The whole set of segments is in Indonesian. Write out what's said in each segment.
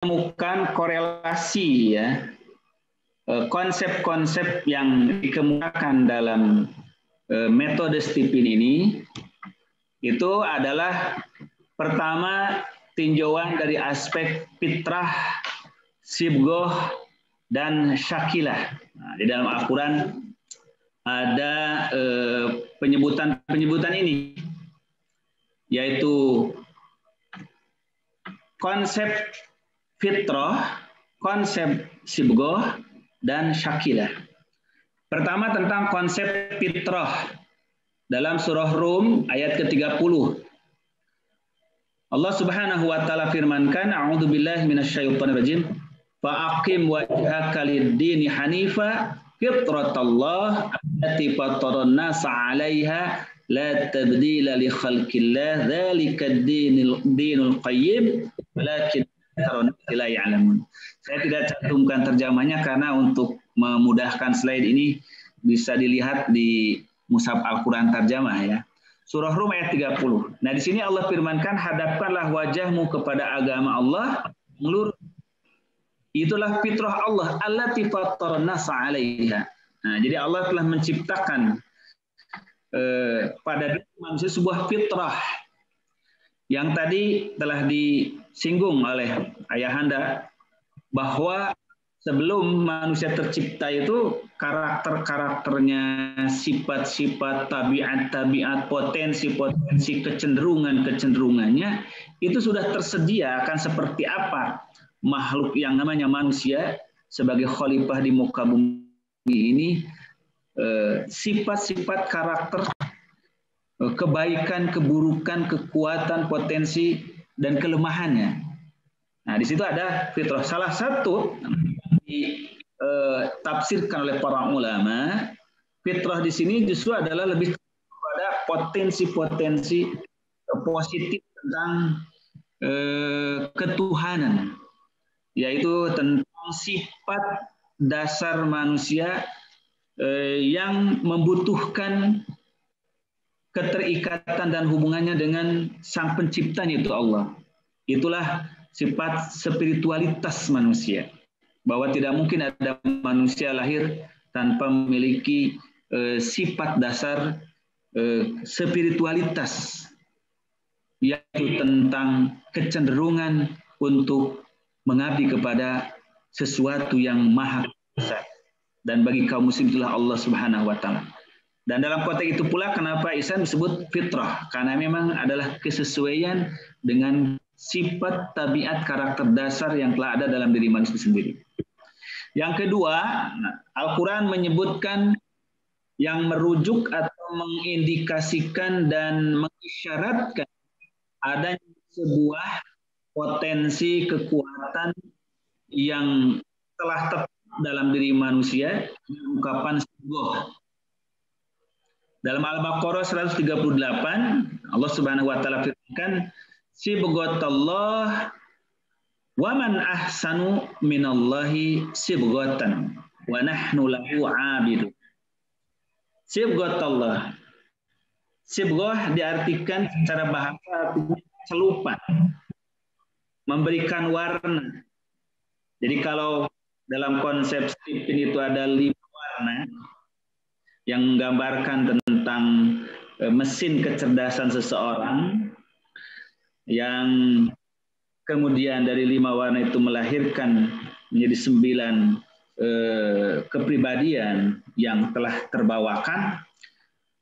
menemukan korelasi ya, konsep-konsep yang dikemukakan dalam metode Stipin ini itu adalah pertama tinjauan dari aspek fitrah, sibgoh, dan syakilah. Nah, di dalam Al-Quran ada penyebutan ini, yaitu konsep fitrah, konsep sibgoh, dan syakilah. Pertama tentang konsep fitrah dalam surah Rum ayat ke-30. Allah Subhanahu wa taala firmankan, a'udzubillahi minasyaitonirrajim, fa'aqim wajhaka lid-dini hanifa fitratallah allati fataran nasa 'alaiha la tabdila li khalqillah dzalika ad-dinul qayyim walakin la ya'lamun. Saya tidak cantumkan terjemahnya karena untuk memudahkan slide ini bisa dilihat di Mushaf Al-Quran Tarjamah ya. Surah Rum ayat 30. Nah, di sini Allah firmankan, hadapkanlah wajahmu kepada agama Allah lurus. Itulah fitrah Allah, allati fattaran nasa 'alaiha. Nah, jadi Allah telah menciptakan pada diri manusia sebuah fitrah yang tadi telah disinggung oleh Ayahanda bahwa sebelum manusia tercipta itu karakter-karakternya, sifat-sifat, tabiat-tabiat, potensi-potensi, kecenderungannya itu sudah tersedia akan seperti apa makhluk yang namanya manusia sebagai khalifah di muka bumi ini, sifat-sifat karakter, kebaikan, keburukan, kekuatan, potensi, dan kelemahannya. Nah, di situ ada fitrah. Salah satu ditafsirkan oleh para ulama, fitrah di sini justru adalah lebih kepada potensi-potensi positif tentang ketuhanan, yaitu tentang sifat dasar manusia yang membutuhkan keterikatan dan hubungannya dengan sang penciptanya, itu Allah. Itulah sifat spiritualitas manusia, bahwa tidak mungkin ada manusia lahir tanpa memiliki sifat dasar spiritualitas, yaitu tentang kecenderungan untuk mengabdi kepada sesuatu yang maha kuasa. Dan bagi kaum muslim itulah Allah Subhanahu wa taala. Dan dalam konteks itu pula kenapa Islam disebut fitrah, karena memang adalah kesesuaian dengan sifat, tabiat, karakter dasar yang telah ada dalam diri manusia sendiri. Yang kedua, Al-Quran menyebutkan yang merujuk atau mengindikasikan dan mengisyaratkan adanya sebuah potensi kekuatan yang telah tetap dalam diri manusia, ungkapan sibgoh. Dalam Al-Baqarah 138, Allah Subhanahu wa taala firmankan, sibghatallah wa man ahsanu minallahi sibghatan wa nahnu lahu 'abidun. Sibghatallah. Sibghah diartikan secara bahasa artinya celupan, memberikan warna. Jadi kalau dalam konsep Stipin itu ada 5 warna yang menggambarkan tentang mesin kecerdasan seseorang, yang kemudian dari 5 warna itu melahirkan menjadi 9 kepribadian yang telah terbawakan.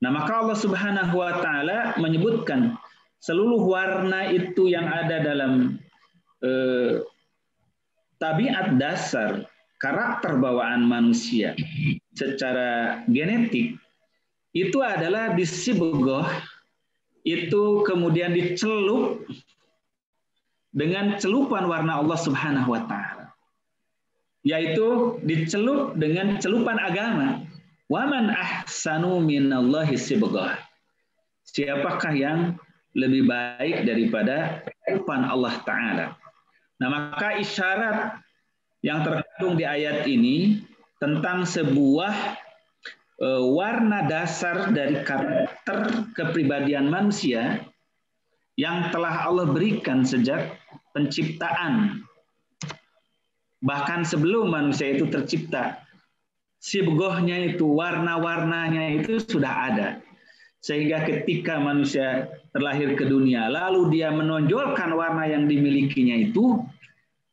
Nah, maka Allah Subhanahu wa taala menyebutkan seluruh warna itu yang ada dalam tabiat dasar karakter bawaan manusia secara genetik itu adalah disibgoh, itu kemudian dicelup dengan celupan warna Allah Subhanahu wa taala, yaitu dicelup dengan celupan agama. Waman ahsanu minallahi sibghah. Siapakah yang lebih baik daripada celupan Allah taala? Nah, maka isyarat yang terkandung di ayat ini tentang sebuah warna dasar dari karakter kepribadian manusia yang telah Allah berikan sejak penciptaan Bahkan sebelum manusia itu tercipta, sibgohnya itu, warna-warnanya itu sudah ada. Sehingga ketika manusia terlahir ke dunia, lalu dia menonjolkan warna yang dimilikinya itu,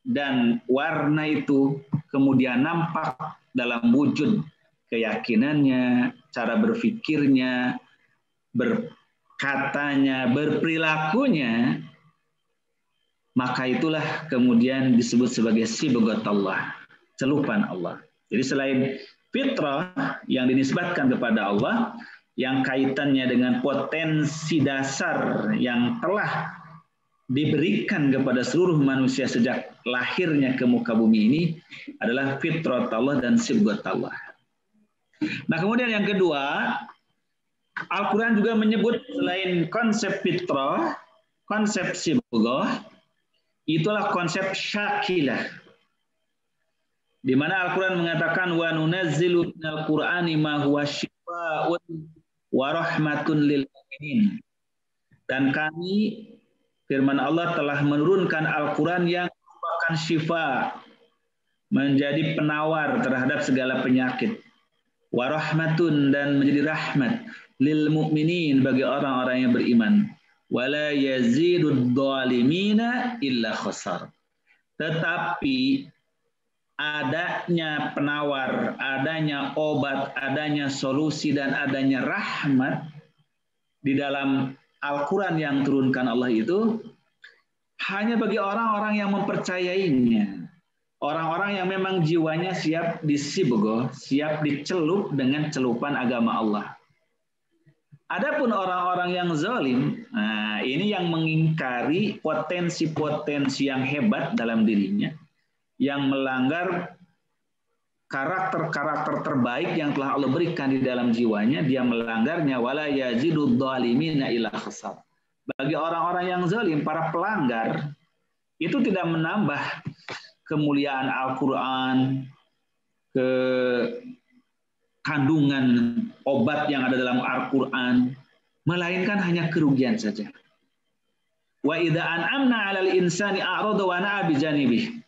dan warna itu kemudian nampak dalam wujud keyakinannya, cara berpikirnya, berkatanya, berperilakunya, maka itulah kemudian disebut sebagai sibghat Allah, celupan Allah. Jadi selain fitrah yang dinisbatkan kepada Allah, yang kaitannya dengan potensi dasar yang telah diberikan kepada seluruh manusia sejak lahirnya ke muka bumi ini adalah fitrah Allah dan sibghat Allah. Nah, kemudian yang kedua, Al-Quran juga menyebut selain konsep fitrah, konsep sibghah, itulah konsep syakilah. Di mana Al-Quran mengatakan wa nunazzilu minal Qur'ani ma huwa syifaa'un wa rahmatun lil mu'minin. Dan kami, firman Allah, telah menurunkan Al-Quran yang merupakan syifa, menjadi penawar terhadap segala penyakit. Wa rahmatun, dan menjadi rahmat lil mu'minin, bagi orang-orang yang beriman. Wala yazidud dhalimina illa khasar. Tetapi adanya penawar, adanya obat, adanya solusi, dan adanya rahmat di dalam Al-Quran yang turunkan Allah itu hanya bagi orang-orang yang mempercayainya. Orang-orang yang memang jiwanya siap disibghah, siap dicelup dengan celupan agama Allah. Adapun orang-orang yang zalim, nah ini yang mengingkari potensi-potensi yang hebat dalam dirinya, yang melanggar karakter-karakter terbaik yang telah Allah berikan di dalam jiwanya, dia melanggarnya. Wala yazidud dhalimina illa khasar. Bagi orang-orang yang zalim, para pelanggar, itu tidak menambah kemuliaan Al-Quran, kandungan obat yang ada dalam Al-Quran, melainkan hanya kerugian saja. Wa idza an'amna 'alal insani a'rada wa na'a bi janibih.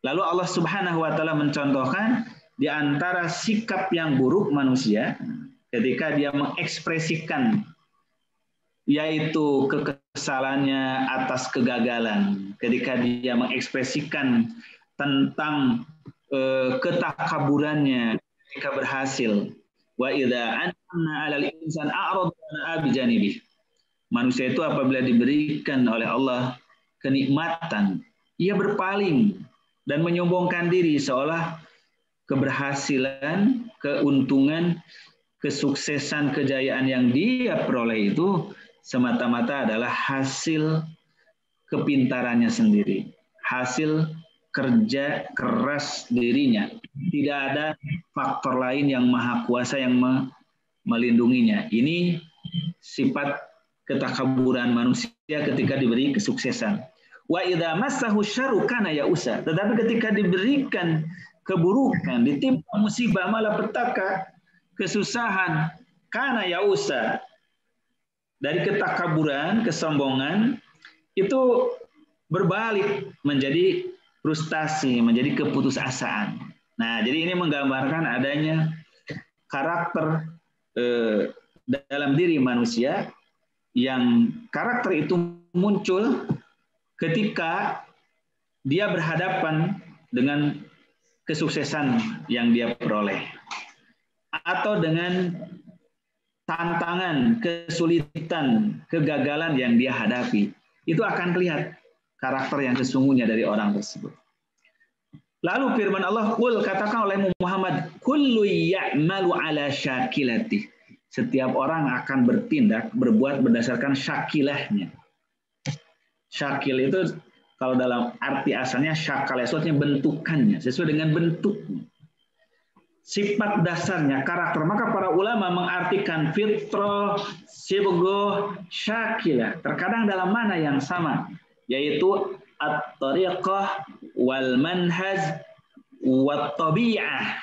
Lalu Allah Subhanahu wa taala mencontohkan di antara sikap yang buruk manusia ketika dia mengekspresikan, yaitu kekesalannya atas kegagalan, ketika dia mengekspresikan tentang ketakaburannya ketika berhasil. Wa idza an'amna 'alal insani a'rada wa na'a bi janibih. Manusia itu apabila diberikan oleh Allah kenikmatan, ia berpaling dan menyombongkan diri, seolah keberhasilan, keuntungan, kesuksesan, kejayaan yang dia peroleh itu semata-mata adalah hasil kepintarannya sendiri, hasil kerja keras dirinya. Tidak ada faktor lain yang maha kuasa yang melindunginya. Ini sifat ketakaburan manusia ketika diberi kesuksesan. Wa idza massahu syarru kana ya'usa. Tetapi ketika diberikan keburukan, ditimpa musibah, malapetaka, kesusahan, kana ya'usa. Dari ketakaburan, kesombongan, itu berbalik menjadi frustasi, menjadi keputusasaan. Nah, jadi ini menggambarkan adanya karakter dalam diri manusia, yang karakter itu muncul ketika dia berhadapan dengan kesuksesan yang dia peroleh, atau dengan tantangan, kesulitan, kegagalan yang dia hadapi. Itu akan terlihat karakter yang sesungguhnya dari orang tersebut. Lalu firman Allah, "Qul," katakan oleh Muhammad, "Kullu ya'malu ala syakilati." Setiap orang akan bertindak, berbuat berdasarkan syakilahnya. Syakil itu kalau dalam arti asalnya syakal, sesuatu bentukannya, sesuai dengan bentuknya. Sifat dasarnya, karakter. Maka para ulama mengartikan fitrah, sibghah, syakilah terkadang dalam mana yang sama, yaitu at-tariqah wal manhaj wat tabi'ah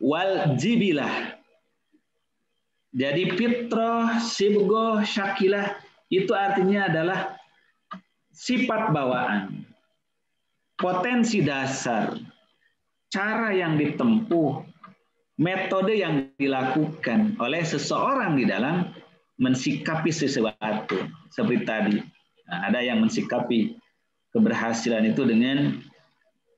wal jibilah. Jadi fitrah, sibghah, syakilah itu artinya adalah sifat bawaan. potensi dasar, cara yang ditempuh, metode yang dilakukan oleh seseorang di dalam mensikapi sesuatu. Seperti tadi, ada yang mensikapi keberhasilan itu dengan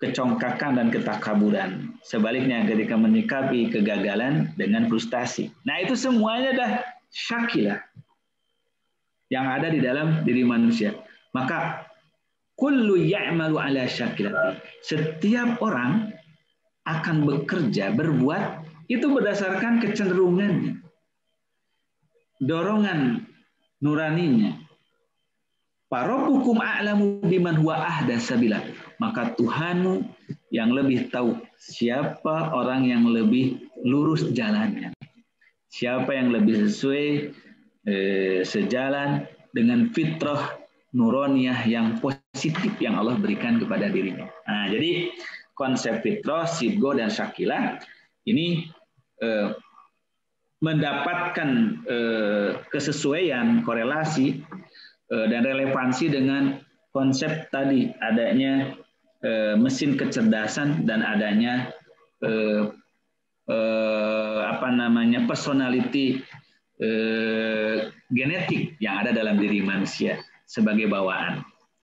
kecongkakan dan ketakaburan. Sebaliknya ketika menyikapi kegagalan dengan frustasi. Nah itu semuanya dah syakilah yang ada di dalam diri manusia. Maka kullu ya'malu ala syakilati. Setiap orang akan bekerja, berbuat itu berdasarkan kecenderungannya, dorongan nuraninya. Rabbukum a'lamu biman huwa ahda sabila. Maka Tuhanmu yang lebih tahu siapa orang yang lebih lurus jalannya. Siapa yang lebih sesuai sejalan dengan fitrah nuroniyah yang positif yang Allah berikan kepada dirinya. Nah, jadi konsep fitrah, sidgo, dan syakilah ini mendapatkan kesesuaian, korelasi, dan relevansi dengan konsep tadi adanya mesin kecerdasan dan adanya personality genetik yang ada dalam diri manusia sebagai bawaan.